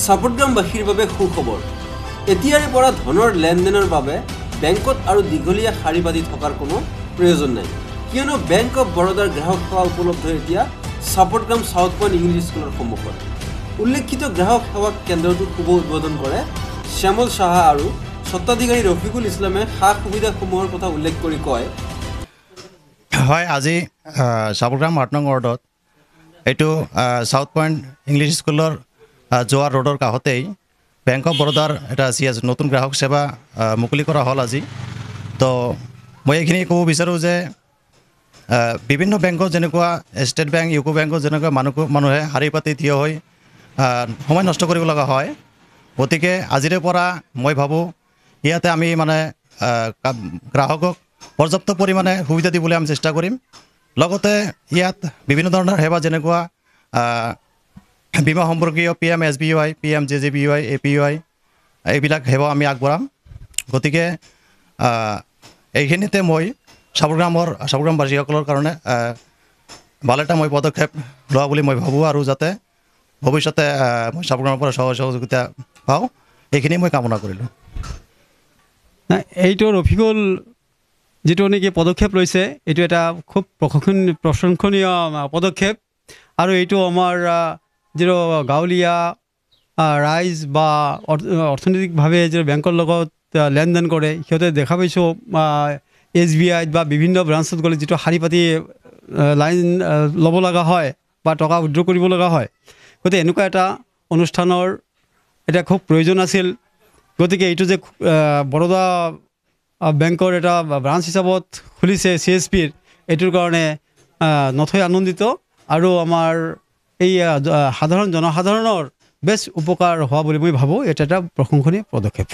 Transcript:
চাপটগ্ৰামবাসীৰ বাবে সুখবৰ। এতিয়াৰে পৰা ধনৰ লেনদেনৰ বাবে বেংকত আৰু দীঘলীয়া শাৰী পাতি থকাৰ কোনো প্ৰয়োজন নাই, কিয়নো বেংক অৱ বৰোদাৰ গ্ৰাহক সেৱা উপলব্ধ এতিয়া চাপটগ্ৰাম চাউথ পইণ্ট ইংলিছ স্কুলৰ সন্মুখত। উল্লেখিত গ্ৰাহক সেৱা কেন্দ্ৰটো শুভ উদ্বোধন কৰে শ্যামল সাহা আৰু স্বত্বাধিকাৰী ৰফিকুল ইছলামে সা সুবিধাসমূহৰ কথা উল্লেখ কৰি কয়, হয়, আজি চাপটগ্ৰাম ৮ নং ৱাৰ্ডত এইটো চাউথ পইণ্ট ইংলিছ স্কুলৰ যোৱা ৰোডৰ কাষতেই বেংক অফ বৰোদাৰ এটা নতুন গ্ৰাহক সেৱা মুকলি কৰা হ'ল আজি। তো মই এইখিনি ক'ব বিচাৰোঁ যে বিভিন্ন বেংকত যেনেকুৱা ষ্টেট বেংক, ইউকো বেংকত যেনেকুৱা মানুহে শাৰী পাতি থিয় হৈ সময় নষ্ট কৰিব লগা হয়, গতিকে আজিৰে পৰা মই ভাবোঁ ইয়াতে আমি গ্ৰাহকক পৰ্যাপ্ত পৰিমাণে সুবিধা দিবলৈ আমি চেষ্টা কৰিম। লগতে ইয়াত বিভিন্ন ধৰণৰ সেৱা যেনেকুৱা বীমা সম্পৰ্কীয় PMSBY, PMJJBY, APY এইবিলাক সেৱা আমি আগবঢ়াম। গতিকে এইখিনিতে মই চাপটগ্ৰামবাসীসকলৰ কাৰণে ভাল এটা মই পদক্ষেপ লোৱা বুলি মই ভাবোঁ, আৰু যাতে ভৱিষ্যতে মই চাপটগ্ৰামৰ পৰা সহযোগিতা পাওঁ, এইখিনি মই কামনা কৰিলোঁ। এইটো ৰফিকুল যিটো নেকি পদক্ষেপ লৈছে, এইটো এটা খুব প্ৰশংসনীয় পদক্ষেপ, আৰু এইটো আমাৰ যিটো গাঁৱলীয়া ৰাইজ বা অৰ্থনৈতিকভাৱে যিটো বেংকৰ লগত লেনদেন কৰে, সিহঁতে দেখা পাইছোঁ SBI বা বিভিন্ন ব্ৰাঞ্চত গ'লে যিটো শাৰী পাতি লাইন ল'ব লগা হয় বা টকা উইথড্ৰ কৰিব লগা হয়, গতিকে এনেকুৱা এটা অনুষ্ঠানৰ এটা খুব প্ৰয়োজন আছিল। গতিকে এইটো যে বৰোদা বেংকৰ এটা ব্ৰাঞ্চ হিচাপত খুলিছে CSPৰ, এইটোৰ কাৰণে নথৈ আনন্দিত, আৰু আমাৰ এই জনসাধাৰণৰ বেছ উপকাৰ হোৱা বুলি মই ভাবোঁ। এটা প্ৰশংসনীয় পদক্ষেপ।